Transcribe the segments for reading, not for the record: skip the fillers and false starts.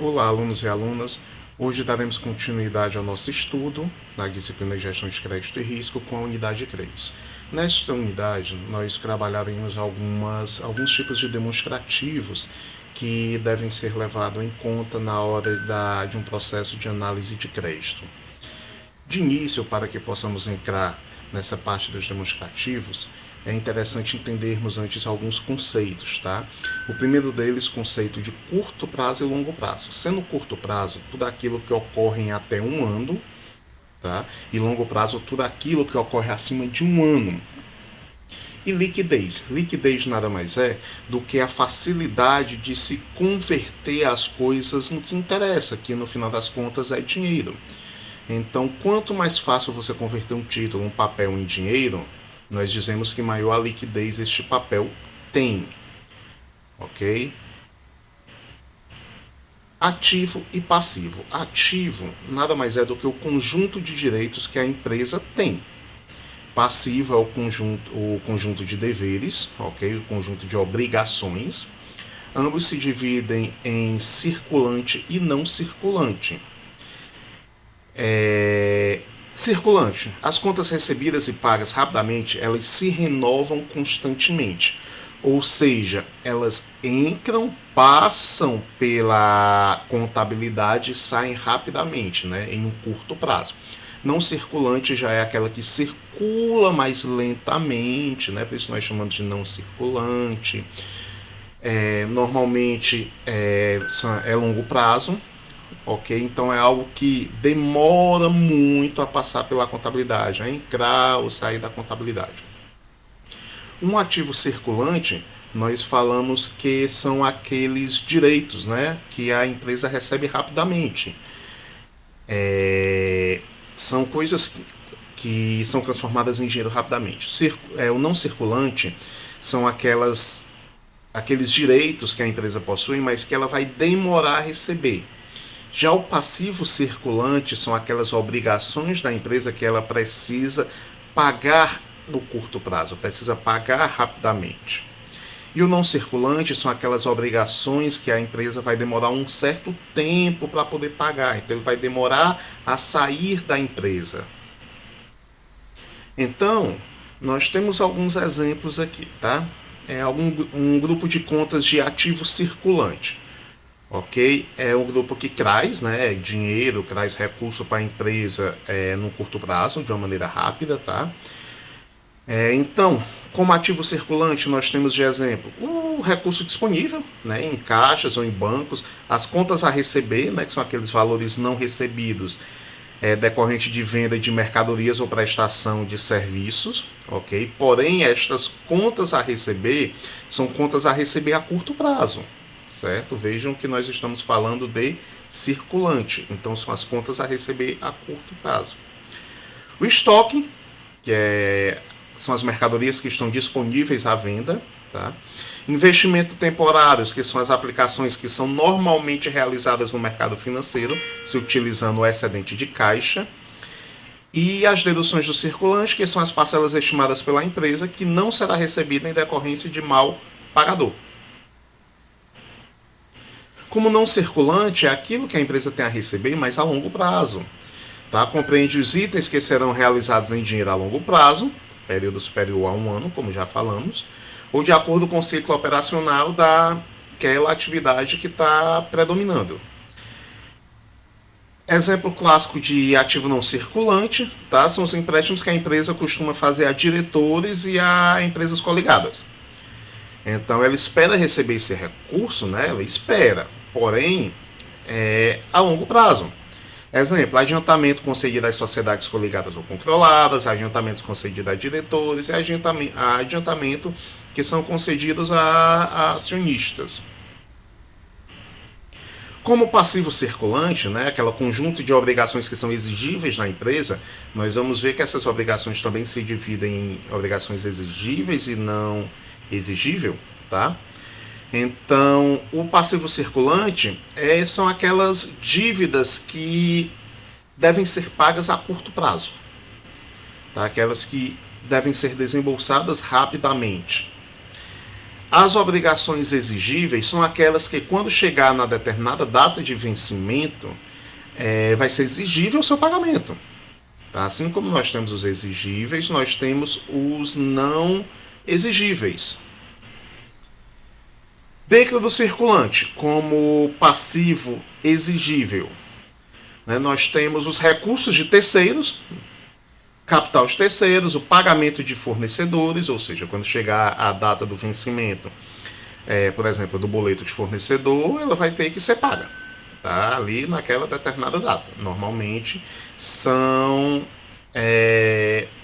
Olá, alunos e alunas. Hoje daremos continuidade ao nosso estudo na disciplina de Gestão de Crédito e Risco com a unidade 3. Nesta unidade, nós trabalharemos alguns tipos de demonstrativos que devem ser levados em conta na hora de um processo de análise de crédito. De início, para que possamos entrar nessa parte dos demonstrativos, é interessante entendermos antes alguns conceitos, tá? O primeiro deles, conceito de curto prazo e longo prazo. Sendo curto prazo, tudo aquilo que ocorre em até um ano, tá? E longo prazo, tudo aquilo que ocorre acima de um ano. E liquidez. Liquidez nada mais é do que a facilidade de se converter as coisas no que interessa, que no final das contas é dinheiro. Então, quanto mais fácil você converter um título, um papel em dinheiro, nós dizemos que maior a liquidez este papel tem. Ok? Ativo e passivo. Ativo nada mais é do que o conjunto de direitos que a empresa tem. Passivo é o conjunto de deveres, ok? O conjunto de obrigações. Ambos se dividem em circulante e não circulante. Circulante. As contas recebidas e pagas rapidamente, elas se renovam constantemente. Ou seja, elas entram, passam pela contabilidade e saem rapidamente, né, em um curto prazo. Não circulante já é aquela que circula mais lentamente, né, por isso nós chamamos de não circulante. Normalmente é longo prazo. Ok? Então é algo que demora muito a passar pela contabilidade, a entrar ou sair da contabilidade. Um ativo circulante, nós falamos que são aqueles direitos, né, que a empresa recebe rapidamente. São coisas que são transformadas em dinheiro rapidamente. O não circulante são aqueles direitos que a empresa possui, mas que ela vai demorar a receber. Já o passivo circulante são aquelas obrigações da empresa que ela precisa pagar no curto prazo, precisa pagar rapidamente. E o não circulante são aquelas obrigações que a empresa vai demorar um certo tempo para poder pagar, então ele vai demorar a sair da empresa. Então, nós temos alguns exemplos aqui, tá? Um grupo de contas de ativo circulante. Ok? É um grupo que traz, né, dinheiro, traz recurso para a empresa no curto prazo, de uma maneira rápida, tá? Então, como ativo circulante, nós temos de exemplo o recurso disponível, né, em caixas ou em bancos, as contas a receber, né, que são aqueles valores não recebidos decorrente de venda de mercadorias ou prestação de serviços, ok? Porém, estas contas a receber são contas a receber a curto prazo. Certo? Vejam que nós estamos falando de circulante, então são as contas a receber a curto prazo. O estoque, são as mercadorias que estão disponíveis à venda. Tá? Investimento temporários, que são as aplicações que são normalmente realizadas no mercado financeiro, se utilizando o excedente de caixa. E as deduções do circulante, que são as parcelas estimadas pela empresa, que não será recebida em decorrência de mal pagador. Como não circulante, é aquilo que a empresa tem a receber, mas a longo prazo. Tá? Compreende os itens que serão realizados em dinheiro a longo prazo, período superior a um ano, como já falamos, ou de acordo com o ciclo operacional daquela atividade que está predominando. Exemplo clássico de ativo não circulante, tá? São os empréstimos que a empresa costuma fazer a diretores e a empresas coligadas. Então ela espera receber esse recurso, né? Ela espera, porém, a longo prazo. Exemplo, adiantamento concedido às sociedades coligadas ou controladas, adiantamentos concedidos a diretores e adiantamento que são concedidos a acionistas. Como passivo circulante, né, aquela conjunto de obrigações que são exigíveis na empresa, nós vamos ver que essas obrigações também se dividem em obrigações exigíveis e não exigível, tá? Então, o passivo circulante são aquelas dívidas que devem ser pagas a curto prazo, tá? Aquelas que devem ser desembolsadas rapidamente. As obrigações exigíveis são aquelas que, quando chegar na determinada data de vencimento, vai ser exigível o seu pagamento. Tá? Assim como nós temos os exigíveis, nós temos os não exigíveis. Dentro do circulante, como passivo exigível, né, nós temos os recursos de terceiros, capital de terceiros, o pagamento de fornecedores, ou seja, quando chegar a data do vencimento, por exemplo, do boleto de fornecedor, ela vai ter que ser paga, tá? Ali naquela determinada data. Normalmente são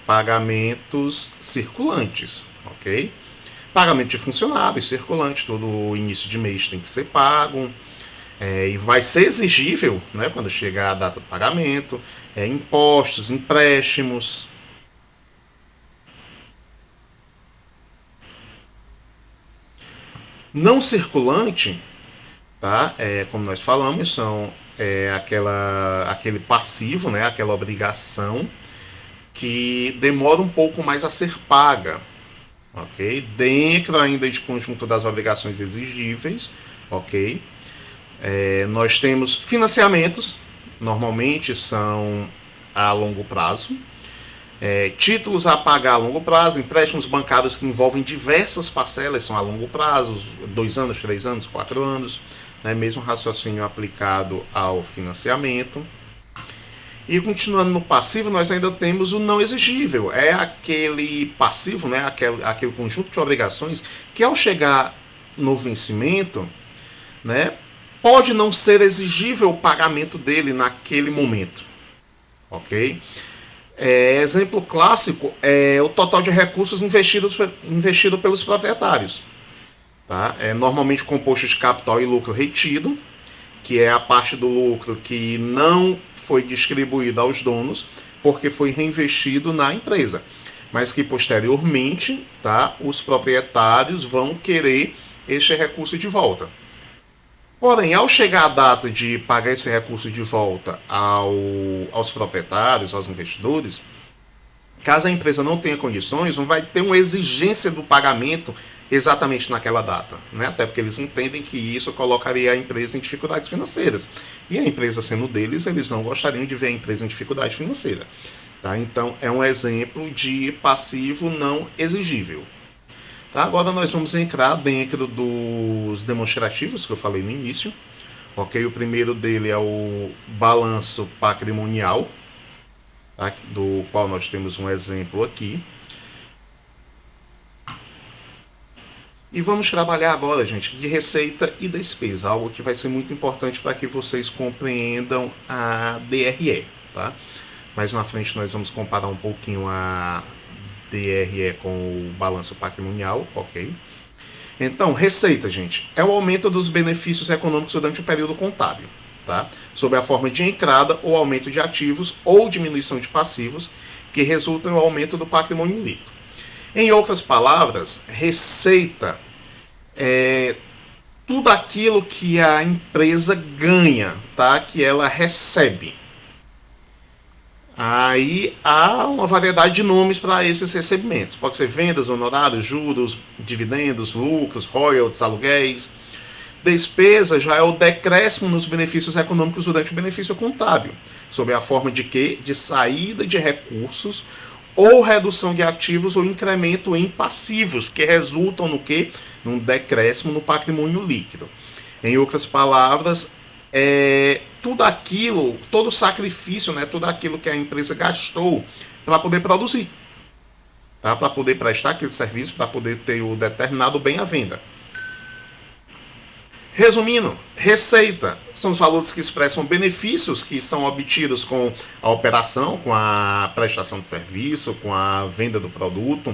pagamentos circulantes, ok? Pagamento de funcionários, circulante, todo início de mês tem que ser pago. E vai ser exigível, né, quando chegar a data do pagamento, impostos, empréstimos. Não circulante, tá? Como nós falamos, são aquele passivo, né, aquela obrigação que demora um pouco mais a ser paga, ok? Dentro ainda de conjunto das obrigações exigíveis, ok? Nós temos financiamentos, normalmente são a longo prazo, títulos a pagar a longo prazo, empréstimos bancários que envolvem diversas parcelas, são a longo prazo, 2 anos, 3 anos, 4 anos, né, mesmo raciocínio aplicado ao financiamento. E continuando no passivo, nós ainda temos o não exigível. É aquele passivo, né, aquele conjunto de obrigações que, ao chegar no vencimento, né, pode não ser exigível o pagamento dele naquele momento. Ok? Exemplo clássico é o total de recursos investido pelos proprietários. Tá? É normalmente composto de capital e lucro retido, que é a parte do lucro que não foi distribuído aos donos, porque foi reinvestido na empresa, mas que posteriormente, tá, os proprietários vão querer este recurso de volta. Porém, ao chegar a data de pagar esse recurso de volta aos proprietários, aos investidores, caso a empresa não tenha condições, não vai ter uma exigência do pagamento exatamente naquela data, né? Até porque eles entendem que isso colocaria a empresa em dificuldades financeiras. E a empresa sendo deles, eles não gostariam de ver a empresa em dificuldade financeira. Tá? Então, é um exemplo de passivo não exigível. Tá? Agora nós vamos entrar dentro dos demonstrativos que eu falei no início. Ok? O primeiro dele é o balanço patrimonial, tá? Do qual nós temos um exemplo aqui. E vamos trabalhar agora, gente, de receita e despesa, algo que vai ser muito importante para que vocês compreendam a DRE, tá? Mais na frente nós vamos comparar um pouquinho a DRE com o balanço patrimonial, ok? Então, receita, gente, é o aumento dos benefícios econômicos durante o período contábil, tá? Sob a forma de entrada ou aumento de ativos ou diminuição de passivos que resultam no aumento do patrimônio líquido. Em outras palavras, receita é tudo aquilo que a empresa ganha, tá? Que ela recebe. Aí há uma variedade de nomes para esses recebimentos. Pode ser vendas, honorários, juros, dividendos, lucros, royalties, aluguéis. Despesa já é o decréscimo nos benefícios econômicos durante o benefício contábil, sob a forma de quê? De saída de recursos ou redução de ativos ou incremento em passivos, que resultam no quê? Num decréscimo no patrimônio líquido. Em outras palavras, tudo aquilo, todo o sacrifício, né, tudo aquilo que a empresa gastou para poder produzir, tá? Para poder prestar aquele serviço, para poder ter o determinado bem à venda. Resumindo, receita são os valores que expressam benefícios que são obtidos com a operação, com a prestação de serviço, com a venda do produto.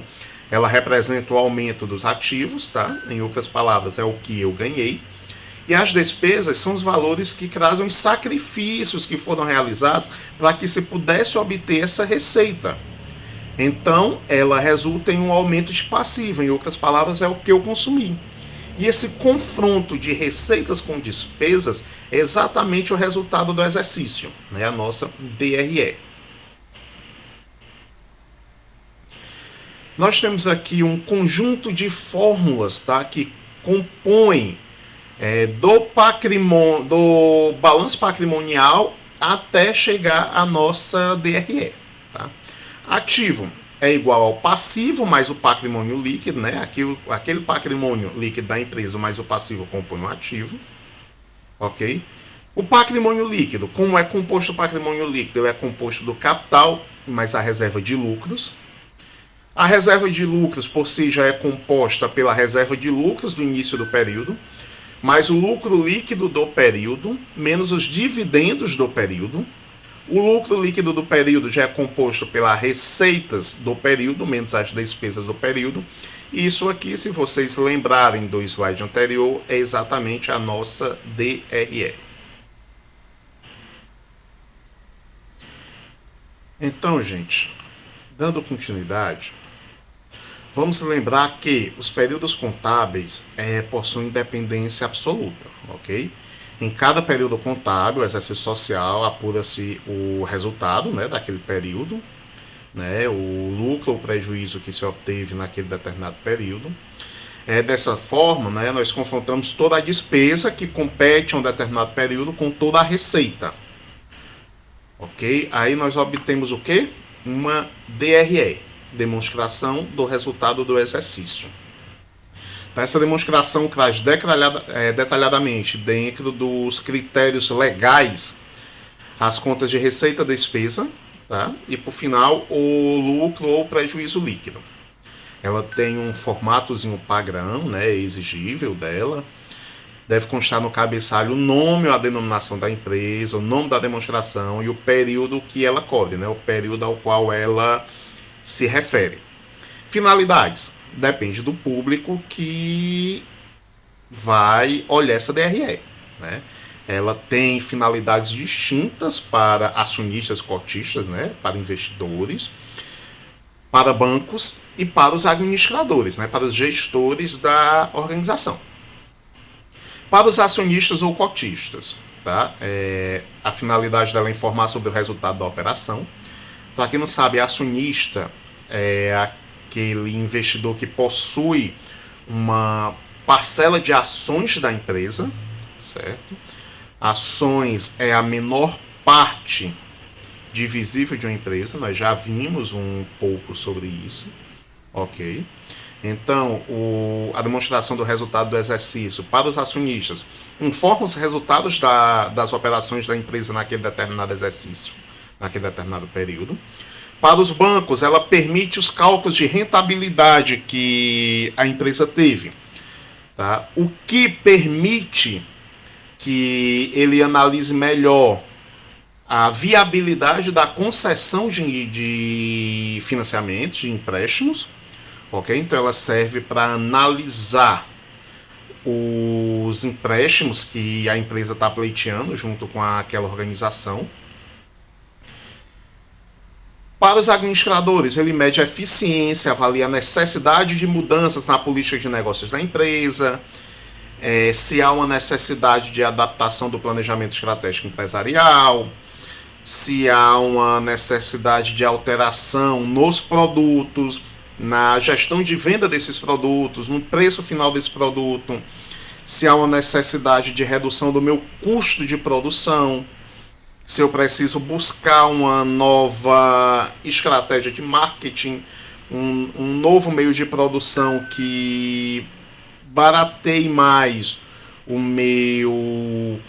Ela representa o aumento dos ativos, tá? Em outras palavras, é o que eu ganhei. E as despesas são os valores que trazem os sacrifícios que foram realizados para que se pudesse obter essa receita. Então, ela resulta em um aumento de passivo. Em outras palavras, é o que eu consumi. E esse confronto de receitas com despesas é exatamente o resultado do exercício, né? A nossa DRE. Nós temos aqui um conjunto de fórmulas, tá, que compõem do balanço patrimonial até chegar à nossa DRE. Tá? Ativo é igual ao passivo mais o patrimônio líquido, né? Aquele patrimônio líquido da empresa mais o passivo compõe o ativo. Ok? O patrimônio líquido, como é composto o patrimônio líquido? Ele é composto do capital mais a reserva de lucros. A reserva de lucros por si já é composta pela reserva de lucros do início do período, mais o lucro líquido do período, menos os dividendos do período. O lucro líquido do período já é composto pelas receitas do período, menos as despesas do período. Isso aqui, se vocês lembrarem do slide anterior, é exatamente a nossa DRE. Então, gente, dando continuidade, vamos lembrar que os períodos contábeis possuem independência absoluta, ok? Em cada período contábil, o exercício social, apura-se o resultado, né, daquele período, né, o lucro ou prejuízo que se obteve naquele determinado período. Dessa forma, né, nós confrontamos toda a despesa que compete a um determinado período com toda a receita. Ok? Aí nós obtemos o quê? Uma DRE, demonstração do resultado do exercício. Essa demonstração traz detalhadamente, dentro dos critérios legais, as contas de receita e despesa, tá? E, por final, o lucro ou prejuízo líquido. Ela tem um formatozinho padrão, né, exigível dela. Deve constar no cabeçalho o nome ou a denominação da empresa, o nome da demonstração e o período que ela cobre, né, o período ao qual ela se refere. Finalidades. Depende do público que vai olhar essa DRE. Né? Ela tem finalidades distintas para acionistas cotistas, né? Para investidores, para bancos e para os administradores, né? Para os gestores da organização. Para os acionistas ou cotistas, tá? A finalidade dela é informar sobre o resultado da operação. Para quem não sabe, acionista é aquele investidor que possui uma parcela de ações da empresa, certo? Ações é a menor parte divisível de uma empresa, nós já vimos um pouco sobre isso, ok? Então, a demonstração do resultado do exercício para os acionistas informa os resultados das operações da empresa naquele determinado exercício, naquele determinado período. Para os bancos, ela permite os cálculos de rentabilidade que a empresa teve. Tá? O que permite que ele analise melhor a viabilidade da concessão de financiamentos, de empréstimos. Okay? Então, ela serve para analisar os empréstimos que a empresa está pleiteando junto com aquela organização. Para os administradores, ele mede a eficiência, avalia a necessidade de mudanças na política de negócios da empresa, se há uma necessidade de adaptação do planejamento estratégico empresarial, se há uma necessidade de alteração nos produtos, na gestão de venda desses produtos, no preço final desse produto, se há uma necessidade de redução do meu custo de produção, se eu preciso buscar uma nova estratégia de marketing, um novo meio de produção que barateie mais o meu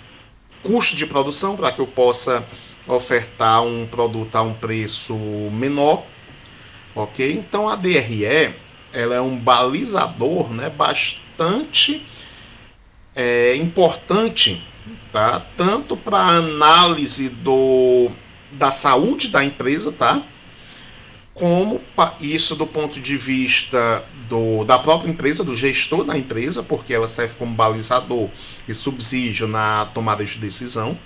custo de produção para que eu possa ofertar um produto a um preço menor, ok? Então a DRE ela é um balizador, né, bastante importante, tá? Tanto para a análise da saúde da empresa, tá? Como isso do ponto de vista da própria empresa, do gestor da empresa, porque ela serve como balizador e subsídio na tomada de decisão,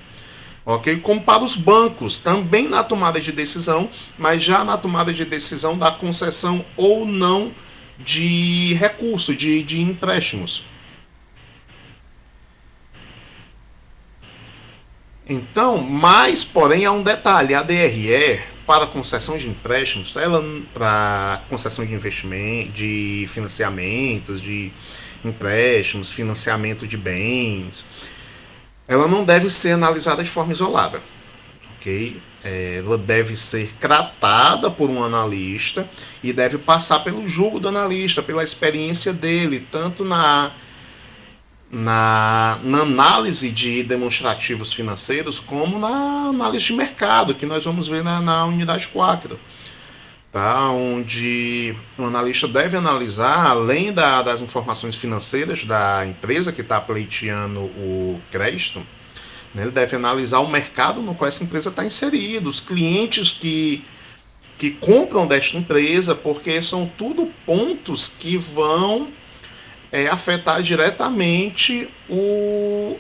ok? Como para os bancos, também na tomada de decisão, mas já na tomada de decisão da concessão ou não de recurso, de empréstimos. Então, mas, porém, há um detalhe, a DRE, para concessão de empréstimos, ela para concessão de investimento, de financiamentos, de empréstimos, financiamento de bens, ela não deve ser analisada de forma isolada, ok? Ela deve ser tratada por um analista e deve passar pelo julgo do analista, pela experiência dele, tanto na análise de demonstrativos financeiros, como na análise de mercado, que nós vamos ver na unidade 4. Tá? Onde o analista deve analisar, além das informações financeiras da empresa que está pleiteando o crédito, né, ele deve analisar o mercado no qual essa empresa está inserida, os clientes que compram desta empresa, porque são tudo pontos que vão afetar diretamente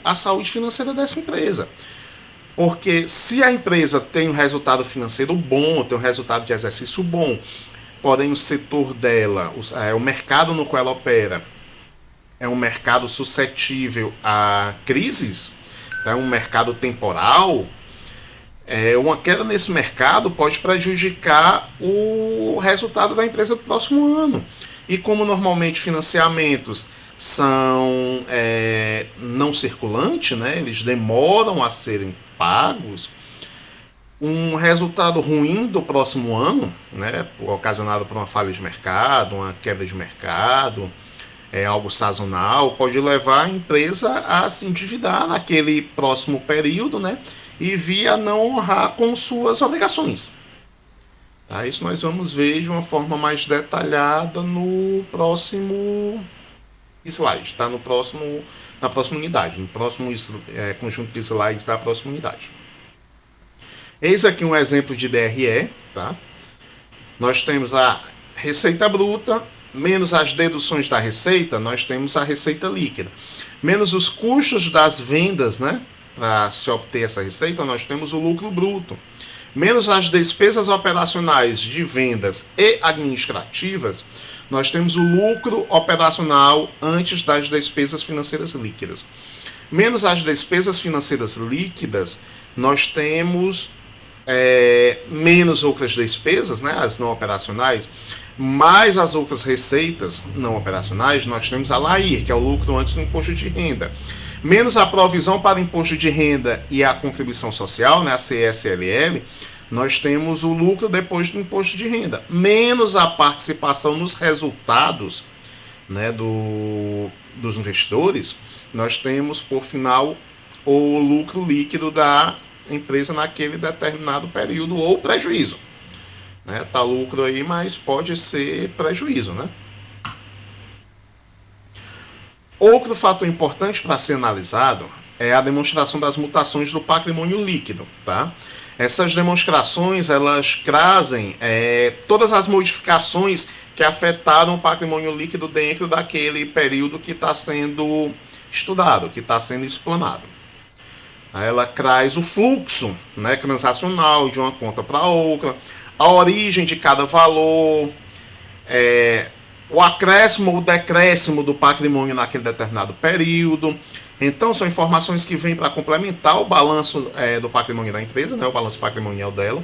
a saúde financeira dessa empresa. Porque se a empresa tem um resultado financeiro bom, tem um resultado de exercício bom, porém o setor dela, o mercado no qual ela opera, é um mercado suscetível a crises, é um mercado temporal, uma queda nesse mercado pode prejudicar o resultado da empresa do próximo ano. E como normalmente financiamentos são não circulantes, né, eles demoram a serem pagos, um resultado ruim do próximo ano, né, ocasionado por uma falha de mercado, uma quebra de mercado, algo sazonal, pode levar a empresa a se endividar naquele próximo período, né, e vir a não honrar com suas obrigações. Tá? Isso nós vamos ver de uma forma mais detalhada no próximo slide, tá? Na próxima unidade, no próximo conjunto de slides da próxima unidade. Eis aqui um exemplo de DRE, tá? Nós temos a receita bruta, menos as deduções da receita, nós temos a receita líquida. Menos os custos das vendas, né? Para se obter essa receita, nós temos o lucro bruto. Menos as despesas operacionais de vendas e administrativas, nós temos o lucro operacional antes das despesas financeiras líquidas. Menos as despesas financeiras líquidas, nós temos menos outras despesas, né, as não operacionais, mais as outras receitas não operacionais, nós temos a LAIR, que é o lucro antes do imposto de renda. Menos a provisão para imposto de renda e a contribuição social, né, a CSLL, nós temos o lucro depois do imposto de renda. Menos a participação nos resultados, né, dos investidores, nós temos, por final, o lucro líquido da empresa naquele determinado período, ou prejuízo. Né? Tá lucro aí, mas pode ser prejuízo, né? Outro fator importante para ser analisado é a demonstração das mutações do patrimônio líquido, tá? Essas demonstrações, elas trazem todas as modificações que afetaram o patrimônio líquido dentro daquele período que está sendo estudado, que está sendo explanado. Ela traz o fluxo, né, transacional de uma conta para outra, a origem de cada valor, o acréscimo ou decréscimo do patrimônio naquele determinado período. Então, são informações que vêm para complementar o balanço do patrimônio da empresa, né, o balanço patrimonial dela,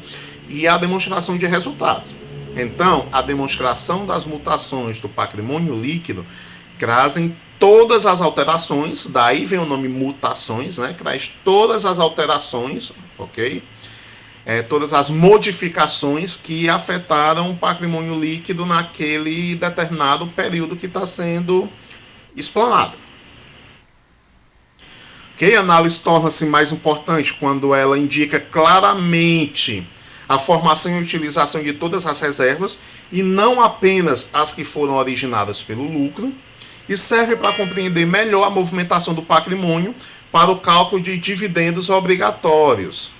e a demonstração de resultados. Então, a demonstração das mutações do patrimônio líquido trazem todas as alterações, daí vem o nome mutações, né, traz todas as alterações, ok? Todas as modificações que afetaram o patrimônio líquido naquele determinado período que está sendo explanado. Okay? A análise torna-se mais importante quando ela indica claramente a formação e utilização de todas as reservas e não apenas as que foram originadas pelo lucro, e serve para compreender melhor a movimentação do patrimônio para o cálculo de dividendos obrigatórios.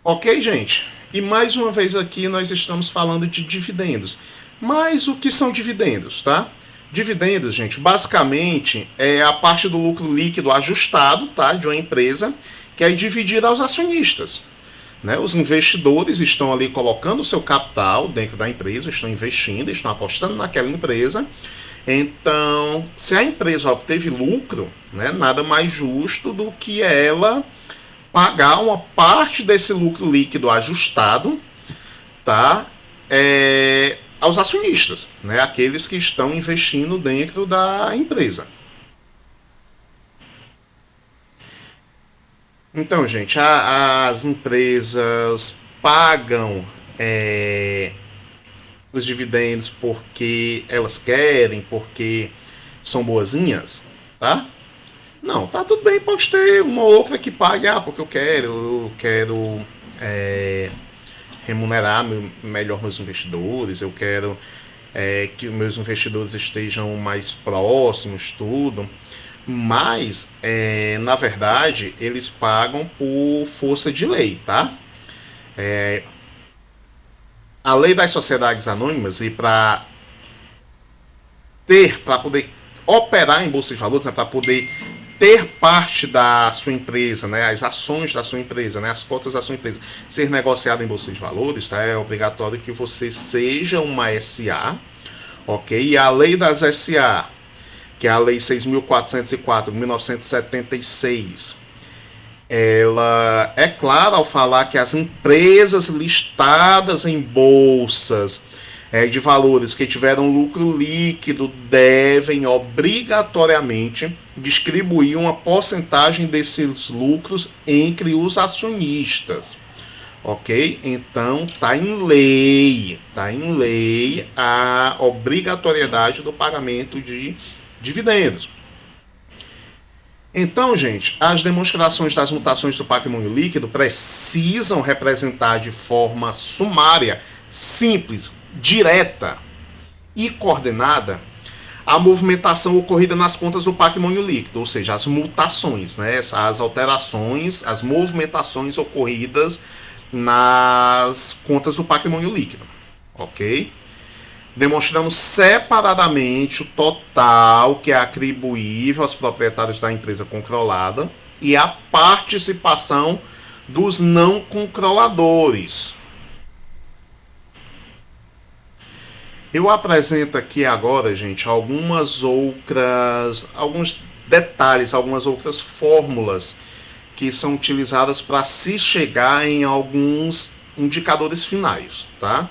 Ok, gente? E mais uma vez aqui nós estamos falando de dividendos. Mas o que são dividendos, tá? Dividendos, gente, basicamente é a parte do lucro líquido ajustado, tá, de uma empresa que é dividida aos acionistas. Né? Os investidores estão ali colocando o seu capital dentro da empresa, estão investindo, estão apostando naquela empresa. Então, se a empresa obteve lucro, né, nada mais justo do que ela pagar uma parte desse lucro líquido ajustado, tá? Aos acionistas, né? Aqueles que estão investindo dentro da empresa. Então, gente, as empresas pagam os dividendos porque elas querem, porque são boazinhas, tá? Não, tá tudo bem, pode ter uma ou outra que pague, porque eu quero remunerar melhor meus investidores, eu quero que meus investidores estejam mais próximos, tudo. Mas, na verdade, eles pagam por força de lei, tá? A lei das sociedades anônimas, e para poder operar em bolsa de valores, né, para poder ter parte da sua empresa, né, as ações da sua empresa, né, as cotas da sua empresa, ser negociada em bolsa de valores, tá, é obrigatório que você seja uma SA, ok? E a lei das SA, que é a lei 6.404 de 1976, ela é clara ao falar que as empresas listadas em bolsas de valores que tiveram lucro líquido devem obrigatoriamente distribuir uma porcentagem desses lucros entre os acionistas. Ok? Então está em lei a obrigatoriedade do pagamento de dividendos. Então, gente, as demonstrações das mutações do patrimônio líquido precisam representar de forma sumária, simples, direta e coordenada a movimentação ocorrida nas contas do patrimônio líquido, ou seja, as mutações, né, as alterações, as movimentações ocorridas nas contas do patrimônio líquido, ok? Demonstrando separadamente o total que é atribuível aos proprietários da empresa controlada e a participação dos não controladores. Eu apresento aqui agora, gente, alguns detalhes, algumas outras fórmulas que são utilizadas para se chegar em alguns indicadores finais, tá?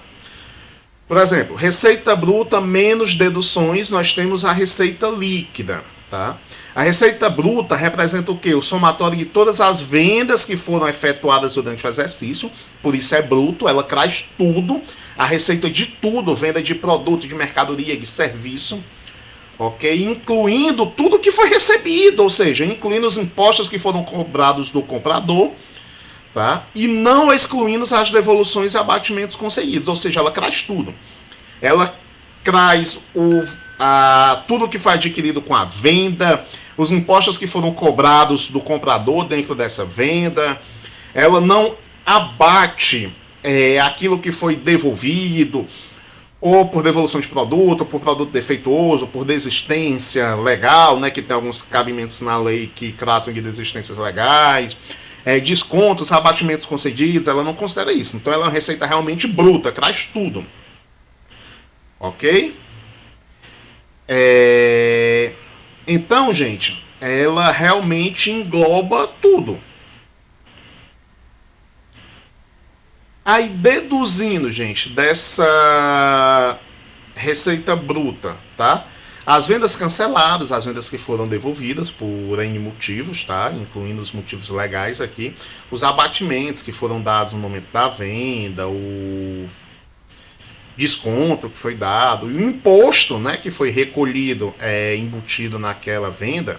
Por exemplo, receita bruta menos deduções, nós temos a receita líquida, tá? A receita bruta representa o quê? O somatório de todas as vendas que foram efetuadas durante o exercício, por isso é bruto, ela traz tudo, a receita de tudo, venda de produto, de mercadoria, de serviço, ok? Incluindo tudo que foi recebido, ou seja, incluindo os impostos que foram cobrados do comprador, tá? E não excluindo as devoluções e abatimentos concedidos, ou seja, ela traz tudo. Ela traz tudo que foi adquirido com a venda, os impostos que foram cobrados do comprador dentro dessa venda. Ela não abate aquilo que foi devolvido, ou por devolução de produto, ou por produto defeituoso, por desistência legal, né, que tem alguns cabimentos na lei que tratam de desistências legais, descontos, abatimentos concedidos, ela não considera isso. Então ela é uma receita realmente bruta, traz tudo. Ok? Então, gente, ela realmente engloba tudo. Aí, deduzindo, gente, dessa receita bruta, tá? As vendas canceladas, as vendas que foram devolvidas por N motivos, tá? Incluindo os motivos legais aqui. Os abatimentos que foram dados no momento da venda, o desconto que foi dado, e o imposto, né, que foi recolhido, embutido naquela venda.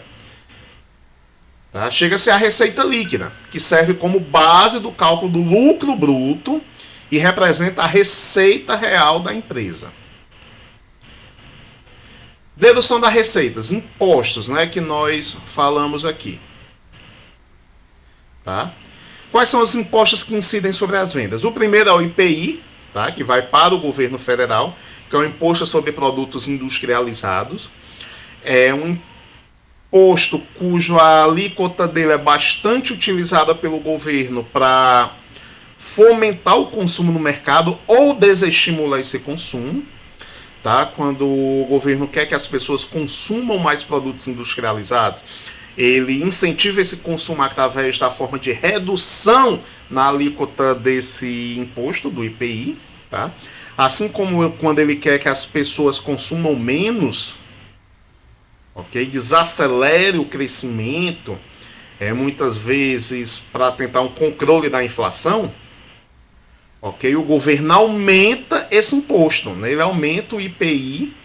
Tá? Chega-se à receita líquida, que serve como base do cálculo do lucro bruto e representa a receita real da empresa. Dedução das receitas, impostos, né, que nós falamos aqui. Tá? Quais são os impostos que incidem sobre as vendas? O primeiro é o IPI, tá, que vai para o governo federal, que é o Imposto sobre Produtos Industrializados. É um imposto cuja alíquota dele é bastante utilizada pelo governo para fomentar o consumo no mercado ou desestimular esse consumo, tá? Quando o governo quer que as pessoas consumam mais produtos industrializados, ele incentiva esse consumo através da forma de redução na alíquota desse imposto, do IPI, tá? Assim como quando ele quer que as pessoas consumam menos, ok? Desacelere o crescimento, muitas vezes para tentar um controle da inflação, ok? O governo aumenta esse imposto, né? Ele aumenta o IPI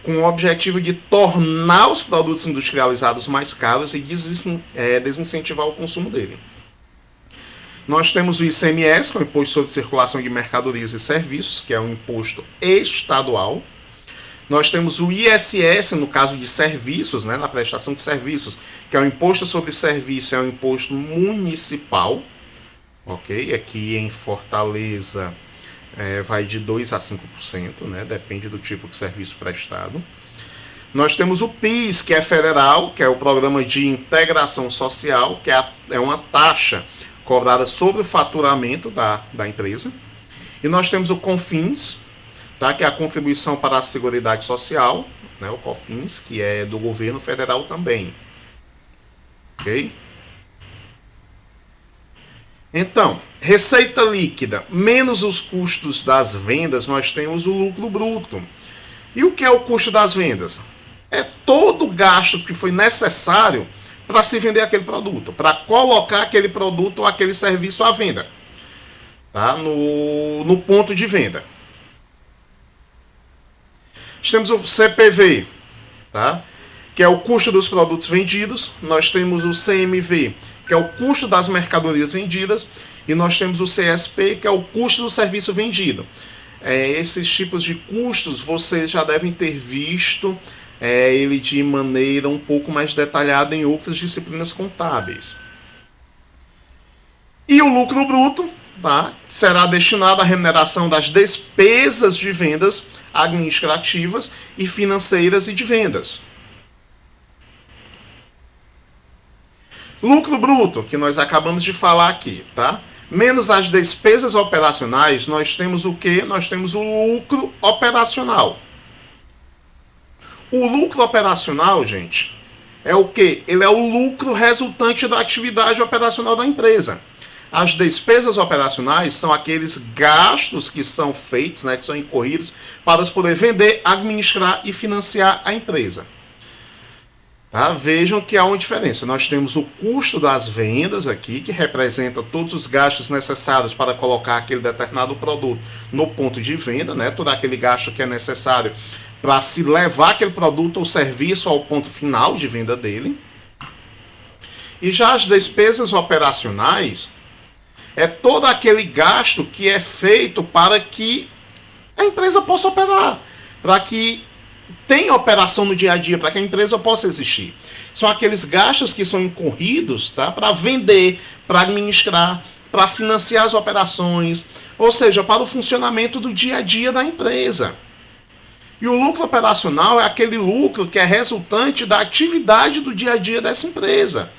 com o objetivo de tornar os produtos industrializados mais caros e desincentivar o consumo dele. Nós temos o ICMS, que é o Imposto sobre Circulação de Mercadorias e Serviços, que é um imposto estadual. Nós temos o ISS, no caso de serviços, né, na prestação de serviços, que é o Imposto sobre Serviço, é um imposto municipal. Ok? Aqui em Fortaleza vai de 2% a 5%, né? Depende do tipo de serviço prestado. Nós temos o PIS, que é federal, que é o Programa de Integração Social, que é uma taxa cobrada sobre o faturamento da empresa. E nós temos o CONFINS, tá? Que é a Contribuição para a Seguridade Social, né? O COFINS, que é do governo federal também. Ok? Então, receita líquida menos os custos das vendas, nós temos o lucro bruto. E o que é o custo das vendas? É todo o gasto que foi necessário para se vender aquele produto, para colocar aquele produto ou aquele serviço à venda, tá? No ponto de venda. Nós temos o CPV, tá? Que é o custo dos produtos vendidos. Nós temos o CMV, que é o custo das mercadorias vendidas, e nós temos o CSP, que é o custo do serviço vendido. Esses tipos de custos vocês já devem ter visto ele de maneira um pouco mais detalhada em outras disciplinas contábeis. E o lucro bruto, tá, será destinado à remuneração das despesas de vendas administrativas e financeiras e de vendas. Lucro bruto, que nós acabamos de falar aqui, tá? Menos as despesas operacionais, nós temos o quê? Nós temos o lucro operacional. O lucro operacional, gente, é o quê? Ele é o lucro resultante da atividade operacional da empresa. As despesas operacionais são aqueles gastos que são feitos, né, que são incorridos para poder vender, administrar e financiar a empresa. Tá? Vejam que há uma diferença. Nós temos o custo das vendas aqui, que representa todos os gastos necessários para colocar aquele determinado produto no ponto de venda, né? Todo aquele gasto que é necessário para se levar aquele produto ou serviço ao ponto final de venda dele. E já as despesas operacionais é todo aquele gasto que é feito para que a empresa possa operar, para que tenha operação no dia a dia, para que a empresa possa existir. São aqueles gastos que são incorridos, tá, para vender, para administrar, para financiar as operações, ou seja, para o funcionamento do dia a dia da empresa. E o lucro operacional é aquele lucro que é resultante da atividade do dia a dia dessa empresa.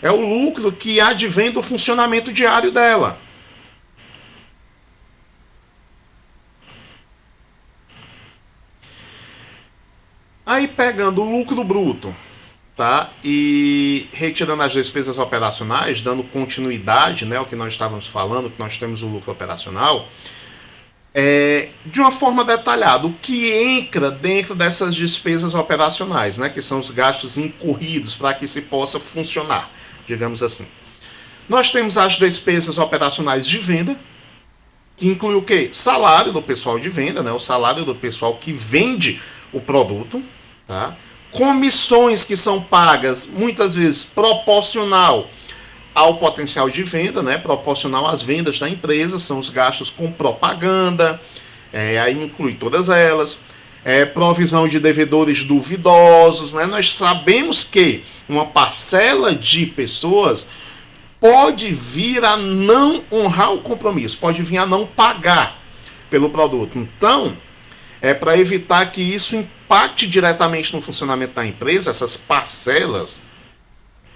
É o lucro que advém do funcionamento diário dela. Aí pegando o lucro bruto, tá? E retirando as despesas operacionais, dando continuidade, né, ao que nós estávamos falando, que nós temos o lucro operacional, de uma forma detalhada, o que entra dentro dessas despesas operacionais, né, que são os gastos incorridos para que se possa funcionar, digamos assim. Nós temos as despesas operacionais de venda, que inclui o quê? Salário do pessoal de venda, né, o salário do pessoal que vende o produto, tá? Comissões que são pagas, muitas vezes proporcional ao potencial de venda, né? Proporcional às vendas da empresa, são os gastos com propaganda, aí inclui todas elas, provisão de devedores duvidosos, né? Nós sabemos que uma parcela de pessoas pode vir a não honrar o compromisso, pode vir a não pagar pelo produto. Então, para evitar que isso impacte diretamente no funcionamento da empresa, essas parcelas,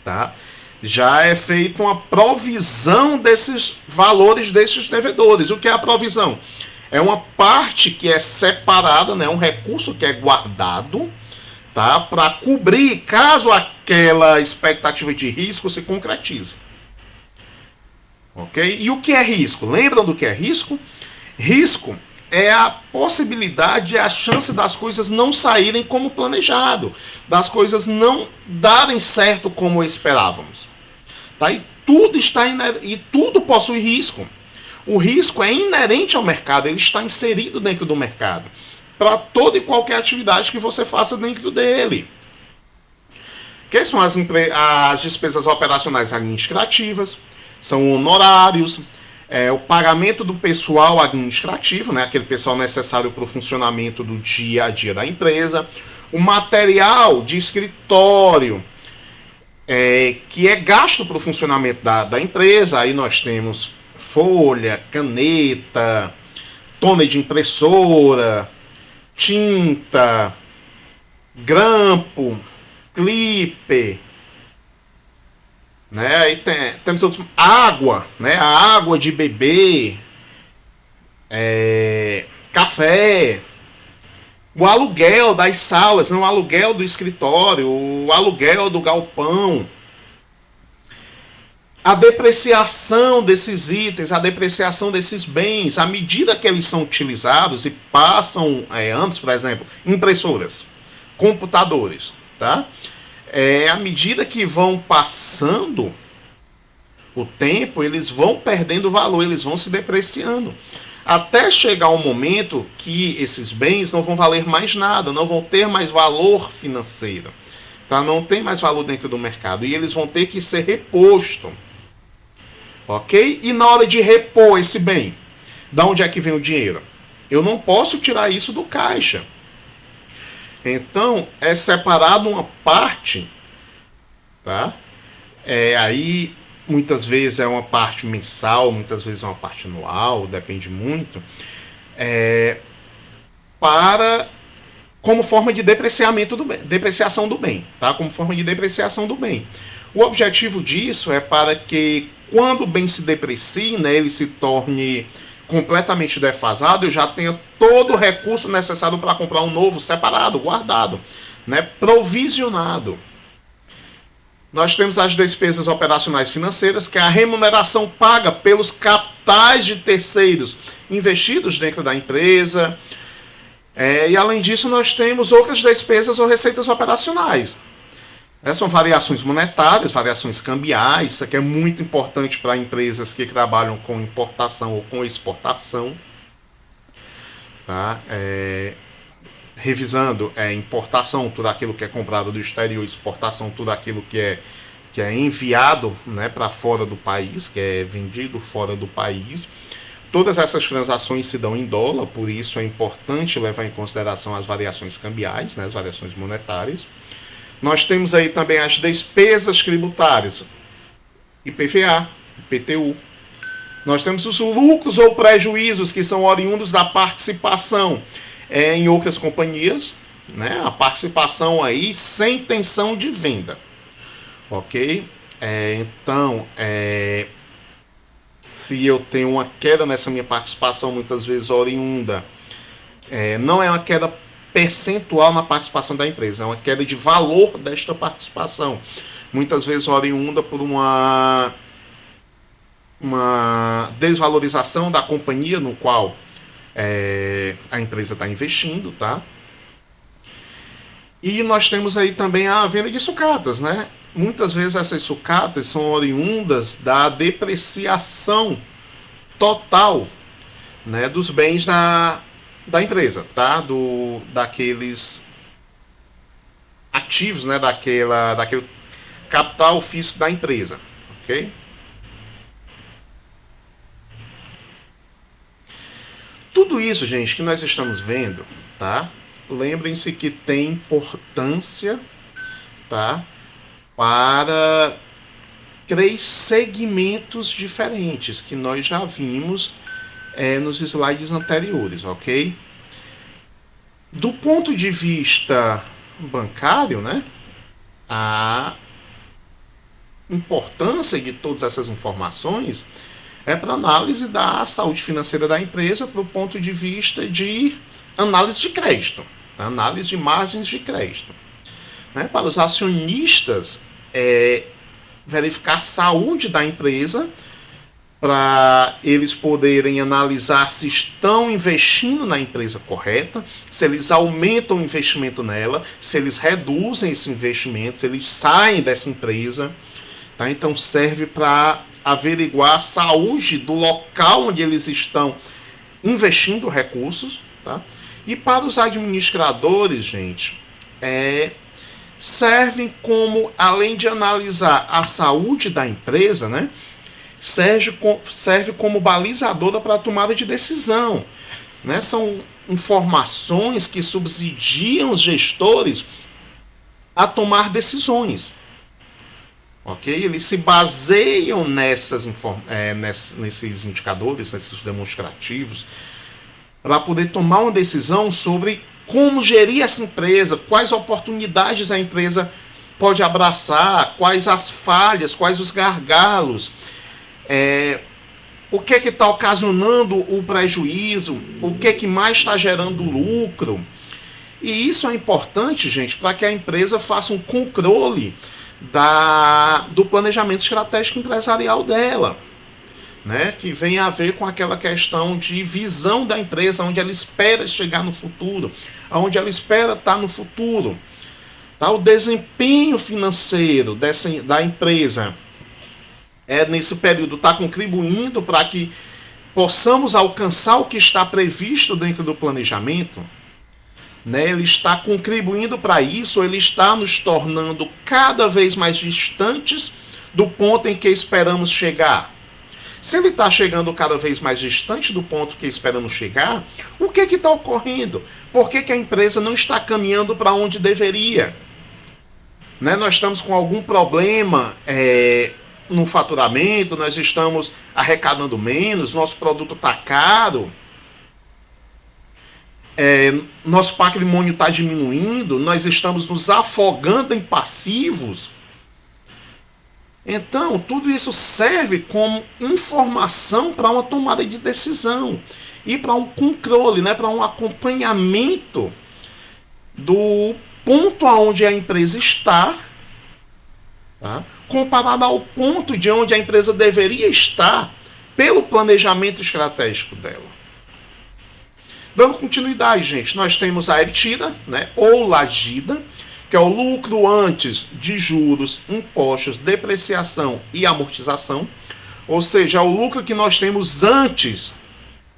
tá? Já é feita uma provisão desses valores desses devedores. O que é a provisão? É uma parte que é separada, né? Um recurso que é guardado tá? Para cobrir caso aquela expectativa de risco se concretize. Ok? E o que é risco? Lembram do que é risco? Risco é a possibilidade, é a chance das coisas não saírem como planejado, das coisas não darem certo como esperávamos. Tá? E tudo possui risco. O risco é inerente ao mercado, ele está inserido dentro do mercado, para toda e qualquer atividade que você faça dentro dele. Que são as despesas operacionais administrativas, são honorários, o pagamento do pessoal administrativo, né, aquele pessoal necessário para o funcionamento do dia a dia da empresa, o material de escritório, que é gasto para o funcionamento da empresa. Aí nós temos folha, caneta, toner de impressora, tinta, grampo, clipe, né? Aí temos outros, água, né? A água de beber, café, o aluguel das salas, o aluguel do escritório, o aluguel do galpão, a depreciação desses itens, a depreciação desses bens, à medida que eles são utilizados e passam anos, por exemplo, impressoras, computadores, tá? À medida que vão passando o tempo, eles vão perdendo valor, eles vão se depreciando, até chegar um momento que esses bens não vão valer mais nada, não vão ter mais valor financeiro, tá? Não tem mais valor dentro do mercado e eles vão ter que ser repostos. Ok? E na hora de repor esse bem, da onde é que vem o dinheiro? Eu não posso tirar isso do caixa. Então, é separado uma parte, tá? Aí, muitas vezes é uma parte mensal, muitas vezes é uma parte anual, depende muito, como forma de depreciação do bem, tá? Como forma de depreciação do bem. O objetivo disso é para que, quando o bem se deprecie, né, ele se torne completamente defasado, eu já tenha todo o recurso necessário para comprar um novo, separado, guardado, né, provisionado. Nós temos as despesas operacionais financeiras, que é a remuneração paga pelos capitais de terceiros investidos dentro da empresa. E além disso, nós temos outras despesas ou receitas operacionais. São variações monetárias, variações cambiais, isso aqui é muito importante para empresas que trabalham com importação ou com exportação. Tá? Revisando, importação, tudo aquilo que é comprado do exterior, exportação, tudo aquilo que é enviado, né, para fora do país, que é vendido fora do país. Todas essas transações se dão em dólar, por isso é importante levar em consideração as variações cambiais, né, as variações monetárias. Nós temos aí também as despesas tributárias, IPVA, IPTU. Nós temos os lucros ou prejuízos que são oriundos da participação em outras companhias, né? A participação aí sem intenção de venda, ok? Então, se eu tenho uma queda nessa minha participação, muitas vezes oriunda, não é uma queda percentual na participação da empresa, é uma queda de valor desta participação, muitas vezes oriunda por uma desvalorização da companhia no qual a empresa está investindo, tá? E nós temos aí também a venda de sucatas, né? Muitas vezes essas sucatas são oriundas da depreciação total, né, dos bens da empresa, tá? Daqueles ativos, né? Daquele capital físico da empresa, ok? Tudo isso, gente, que nós estamos vendo, tá? Lembrem-se que tem importância, tá? Para 3 segmentos diferentes que nós já vimos nos slides anteriores, ok? Do ponto de vista bancário, né, a importância de todas essas informações é para análise da saúde financeira da empresa, para o ponto de vista de análise de crédito, análise de margens de crédito. né? Para os acionistas verificar a saúde da empresa, para eles poderem analisar se estão investindo na empresa correta, se eles aumentam o investimento nela, se eles reduzem esse investimento, se eles saem dessa empresa. Tá? Então serve para averiguar a saúde do local onde eles estão investindo recursos. Tá? E para os administradores, gente, servem como, além de analisar a saúde da empresa, né, serve como balizadora para a tomada de decisão. Né? São informações que subsidiam os gestores a tomar decisões. Ok? Eles se baseiam nesses indicadores, nesses demonstrativos, para poder tomar uma decisão sobre como gerir essa empresa, quais oportunidades a empresa pode abraçar, quais as falhas, quais os gargalos, o que está ocasionando o prejuízo, o que mais está gerando lucro. E isso é importante, gente, para que a empresa faça um controle do planejamento estratégico empresarial dela, né? Que vem a ver com aquela questão de visão da empresa, onde ela espera chegar no futuro, onde ela espera estar no futuro. Tá? O desempenho financeiro da empresa nesse período está contribuindo para que possamos alcançar o que está previsto dentro do planejamento. Né? Ele está contribuindo para isso, ele está nos tornando cada vez mais distantes do ponto em que esperamos chegar. Se ele está chegando cada vez mais distante do ponto que esperamos chegar, o que está ocorrendo? Por que a empresa não está caminhando para onde deveria? Né? Nós estamos com algum problema no faturamento, nós estamos arrecadando menos, nosso produto está caro, nosso patrimônio está diminuindo, nós estamos nos afogando em passivos. Então, tudo isso serve como informação para uma tomada de decisão e para um controle, né, para um acompanhamento do ponto aonde a empresa está, tá, comparado ao ponto de onde a empresa deveria estar pelo planejamento estratégico dela. Dando continuidade, gente, nós temos a EBITDA, né, ou LAGIDA, que é o lucro antes de juros, impostos, depreciação e amortização. Ou seja, é o lucro que nós temos antes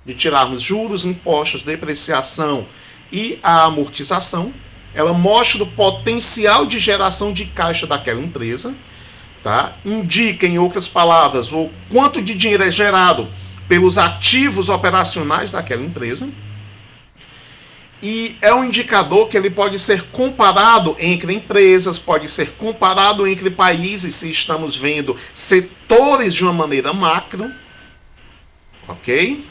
de tirarmos juros, impostos, depreciação e a amortização. Ela mostra o potencial de geração de caixa daquela empresa. Tá? Indica, em outras palavras, o quanto de dinheiro é gerado pelos ativos operacionais daquela empresa. E é um indicador que ele pode ser comparado entre empresas, pode ser comparado entre países, se estamos vendo setores de uma maneira macro. Ok?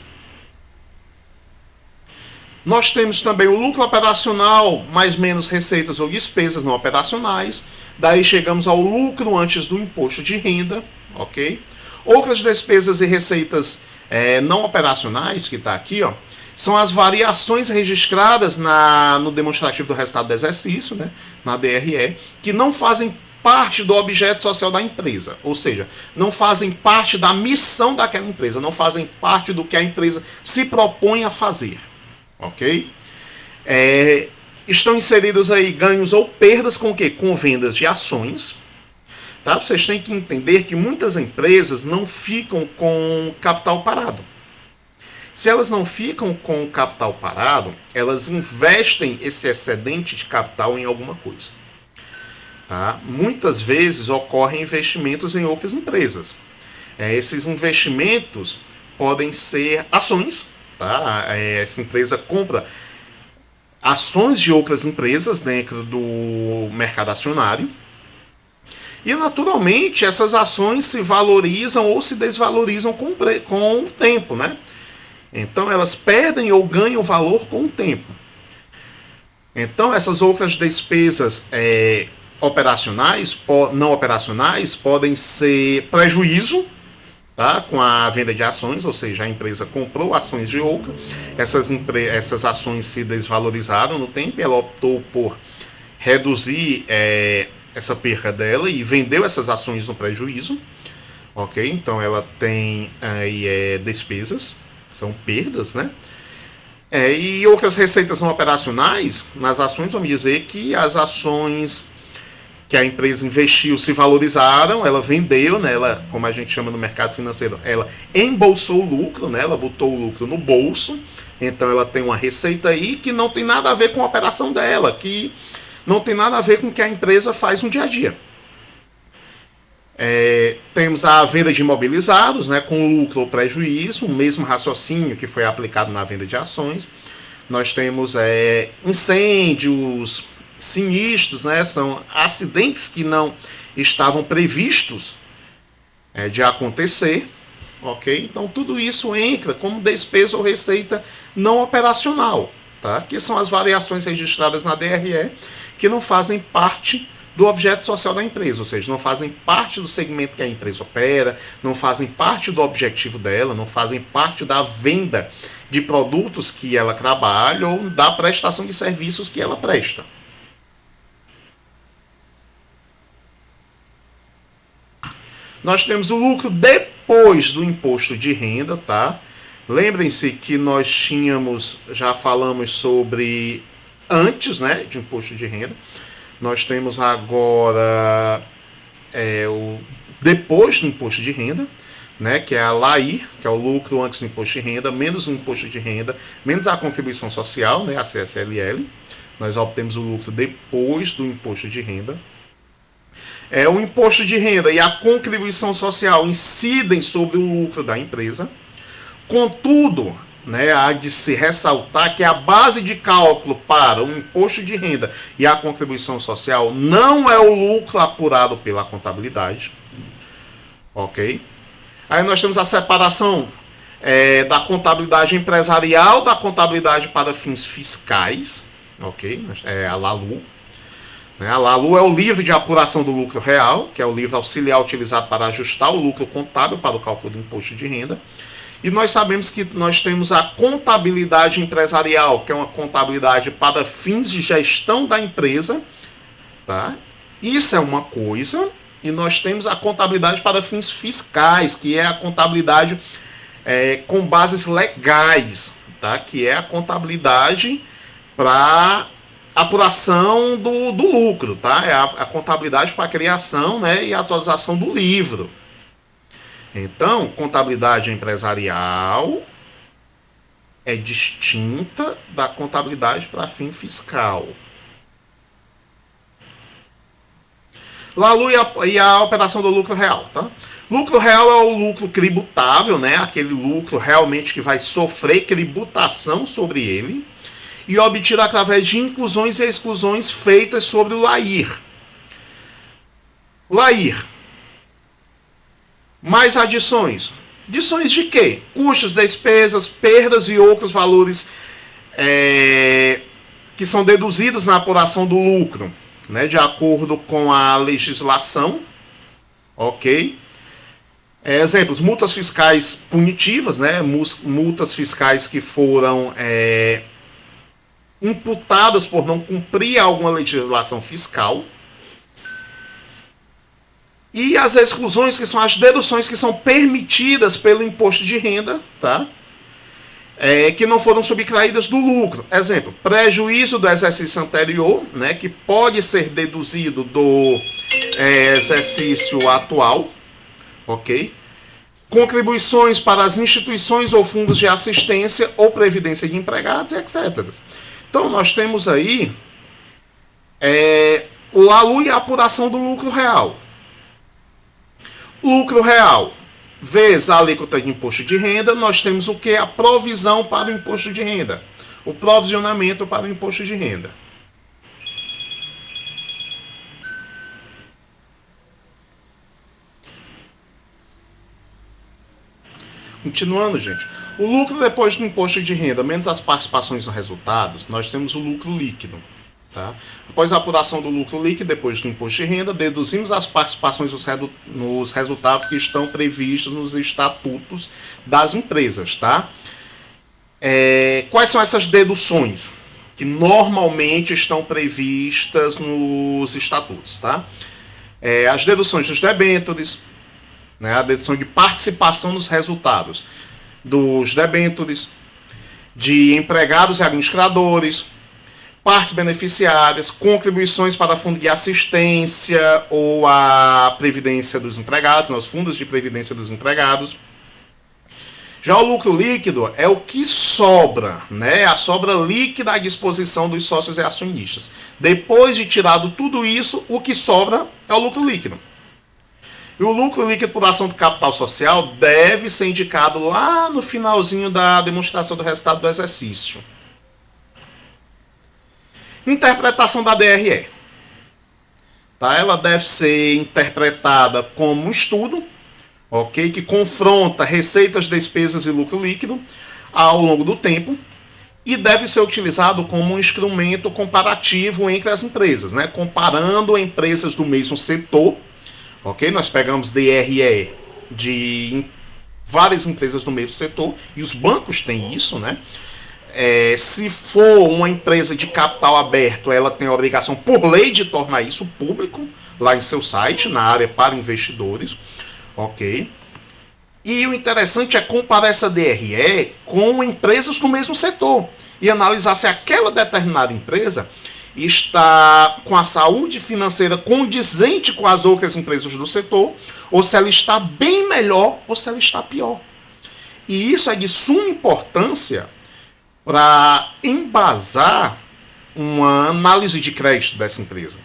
Nós temos também o lucro operacional, mais menos receitas ou despesas não operacionais. Daí chegamos ao lucro antes do imposto de renda. Ok? Outras despesas e receitas não operacionais, que está aqui, ó, são as variações registradas no demonstrativo do resultado do exercício, né, na DRE, que não fazem parte do objeto social da empresa, ou seja, não fazem parte da missão daquela empresa, não fazem parte do que a empresa se propõe a fazer. Ok? Estão inseridos aí ganhos ou perdas com o quê? Com vendas de ações. Tá? Vocês têm que entender que muitas empresas não ficam com capital parado. Se elas não ficam com o capital parado, elas investem esse excedente de capital em alguma coisa. Tá? Muitas vezes ocorrem investimentos em outras empresas. Esses investimentos podem ser ações. Tá? Essa empresa compra ações de outras empresas dentro do mercado acionário. E, naturalmente, essas ações se valorizam ou se desvalorizam com o tempo, né? Então, elas perdem ou ganham valor com o tempo. Então, essas outras despesas não operacionais, podem ser prejuízo, tá, com a venda de ações, ou seja, a empresa comprou ações de outra, essas ações se desvalorizaram no tempo, ela optou por reduzir essa perda dela e vendeu essas ações no prejuízo, ok? Então ela tem aí despesas, são perdas, né? E outras receitas não operacionais, nas ações, vamos dizer que as ações que a empresa investiu se valorizaram, ela vendeu, né? Ela, como a gente chama no mercado financeiro, ela embolsou o lucro, né? Ela botou o lucro no bolso, então ela tem uma receita aí que não tem nada a ver com a operação dela, que não tem nada a ver com o que a empresa faz no dia a dia. Temos a venda de imobilizados, né, com lucro ou prejuízo, o mesmo raciocínio que foi aplicado na venda de ações. Nós temos incêndios, sinistros, né, são acidentes que não estavam previstos de acontecer, ok? Então tudo isso entra como despesa ou receita não operacional, tá? Que são as variações registradas na DRE que não fazem parte do objeto social da empresa, ou seja, não fazem parte do segmento que a empresa opera, não fazem parte do objetivo dela, não fazem parte da venda de produtos que ela trabalha ou da prestação de serviços que ela presta. Nós temos o lucro depois do imposto de renda, tá? Lembrem-se que nós já falamos sobre antes, né, de imposto de renda. Nós temos agora o depois do imposto de renda, né, que é a LAIR, que é o lucro antes do imposto de renda, menos o imposto de renda, menos a contribuição social, né, a CSLL. Nós obtemos o lucro depois do imposto de renda. O imposto de renda e a contribuição social incidem sobre o lucro da empresa. Contudo, né, há de se ressaltar que a base de cálculo para o imposto de renda e a contribuição social não é o lucro apurado pela contabilidade. Ok? Aí nós temos a separação da contabilidade empresarial da contabilidade para fins fiscais. Ok? A LALU. A LALU é o livro de apuração do lucro real, que é o livro auxiliar utilizado para ajustar o lucro contábil para o cálculo do imposto de renda. E nós sabemos que nós temos a contabilidade empresarial, que é uma contabilidade para fins de gestão da empresa. Tá? Isso é uma coisa. E nós temos a contabilidade para fins fiscais, que é a contabilidade com bases legais. Tá? Que é a contabilidade para apuração do lucro. Tá? É a contabilidade para a criação, né, e atualização do livro. Então, contabilidade empresarial é distinta da contabilidade para fim fiscal. LALU e a operação do lucro real. Tá? Lucro real é o lucro tributável, né? Aquele lucro realmente que vai sofrer tributação sobre ele e obtido através de inclusões e exclusões feitas sobre o LAIR. LAIR. Mais adições. Adições de quê? Custos, despesas, perdas e outros valores que são deduzidos na apuração do lucro, né, de acordo com a legislação. Ok? Exemplos, multas fiscais punitivas, né, multas fiscais que foram imputadas por não cumprir alguma legislação fiscal. E as exclusões, que são as deduções que são permitidas pelo imposto de renda, tá? Que não foram subtraídas do lucro. Exemplo, prejuízo do exercício anterior, né, que pode ser deduzido do exercício atual, ok? Contribuições para as instituições ou fundos de assistência ou previdência de empregados, etc. Então, nós temos aí o LALU e a apuração do lucro real. Lucro real, vezes a alíquota de imposto de renda, nós temos o que? A provisão para o imposto de renda. O provisionamento para o imposto de renda. Continuando, gente. O lucro depois do imposto de renda, menos as participações nos resultados, nós temos o lucro líquido. Tá? Após a apuração do lucro líquido, depois do imposto de renda, deduzimos as participações nos resultados que estão previstos nos estatutos das empresas. Tá? Quais são essas deduções? que normalmente estão previstas nos estatutos, tá? As deduções dos debêntures, né, a dedução de participação nos resultados dos debêntures, de empregados e administradores, partes beneficiárias, contribuições para fundo de assistência ou a previdência dos empregados, nos fundos de previdência dos empregados. Já o lucro líquido é o que sobra, né? A sobra líquida à disposição dos sócios e acionistas. Depois de tirado tudo isso, o que sobra é o lucro líquido. E o lucro líquido por ação do capital social deve ser indicado lá no finalzinho da demonstração do resultado do exercício. Interpretação da DRE. Tá? Ela deve ser interpretada como um estudo, ok, que confronta receitas, despesas e lucro líquido ao longo do tempo e deve ser utilizado como um instrumento comparativo entre as empresas, né? Comparando empresas do mesmo setor, ok? Nós pegamos DRE de várias empresas do mesmo setor e os bancos têm isso, né? Se for uma empresa de capital aberto, ela tem a obrigação por lei de tornar isso público lá em seu site, na área para investidores. Ok? E o interessante é comparar essa DRE com empresas do mesmo setor e analisar se aquela determinada empresa está com a saúde financeira condizente com as outras empresas do setor, ou se ela está bem melhor ou se ela está pior. E isso é de suma importância para embasar uma análise de crédito dessa empresa.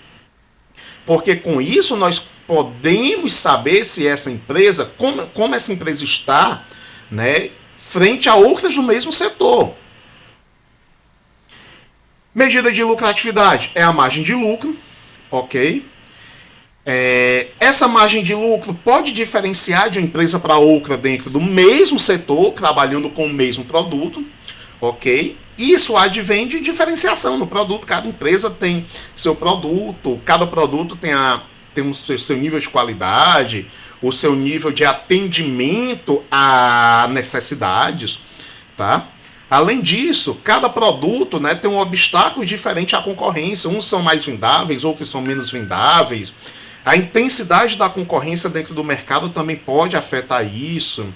Porque com isso nós podemos saber se essa empresa, como essa empresa está, né, frente a outras do mesmo setor. Medida de lucratividade é a margem de lucro, ok? Essa margem de lucro pode diferenciar de uma empresa para outra dentro do mesmo setor, trabalhando com o mesmo produto, ok? Isso advém de diferenciação no produto. Cada empresa tem seu produto, cada produto tem o seu nível de qualidade, o seu nível de atendimento a necessidades, tá? Além disso, cada produto, né, tem um obstáculo diferente à concorrência. Uns são mais vendáveis, outros são menos vendáveis. A intensidade da concorrência dentro do mercado também pode afetar isso.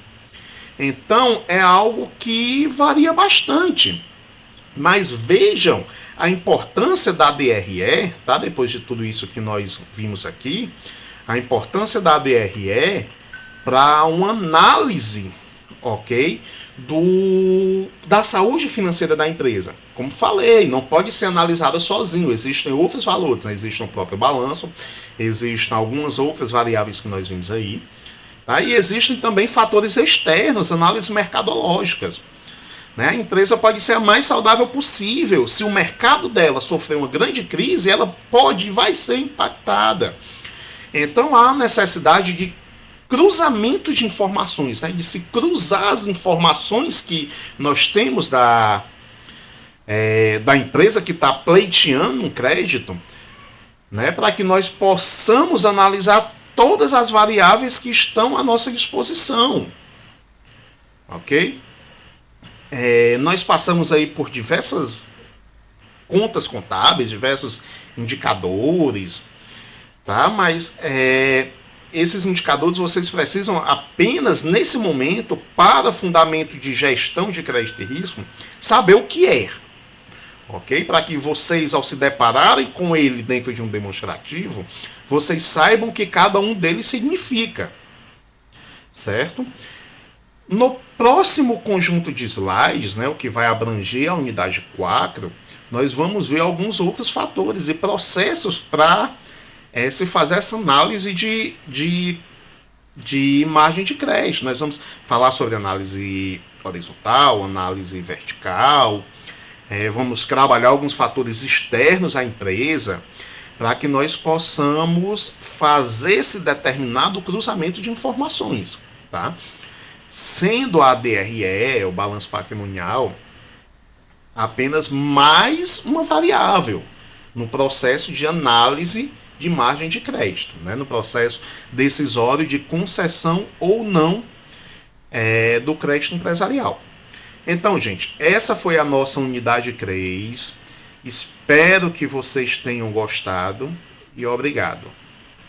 Então, é algo que varia bastante. Mas vejam a importância da DRE, tá? Depois de tudo isso que nós vimos aqui, a importância da DRE para uma análise, ok, da saúde financeira da empresa. Como falei, não pode ser analisada sozinho, existem outros valores, né? Existe o próprio balanço, existem algumas outras variáveis que nós vimos aí, tá? E existem também fatores externos, análises mercadológicas. Né? A empresa pode ser a mais saudável possível. Se o mercado dela sofrer uma grande crise, ela pode e vai ser impactada. Então há necessidade de cruzamento de informações, né? De se cruzar as informações que nós temos da empresa que está pleiteando um crédito, né? Para que nós possamos analisar todas as variáveis que estão à nossa disposição. Ok? Nós passamos aí por diversas contas contábeis, diversos indicadores, tá? Mas esses indicadores vocês precisam apenas nesse momento, para fundamento de gestão de crédito e risco, saber o que é, ok? Para que vocês, ao se depararem com ele dentro de um demonstrativo, vocês saibam o que cada um deles significa, certo? No próximo conjunto de slides, né, o que vai abranger a unidade 4, nós vamos ver alguns outros fatores e processos para se fazer essa análise de margem de crédito. Nós vamos falar sobre análise horizontal, análise vertical, vamos trabalhar alguns fatores externos à empresa para que nós possamos fazer esse determinado cruzamento de informações, tá? Sendo a DRE, o balanço patrimonial, apenas mais uma variável no processo de análise de margem de crédito, né? No processo decisório de concessão ou não do crédito empresarial. Então, gente, essa foi a nossa unidade 3. Espero que vocês tenham gostado e obrigado.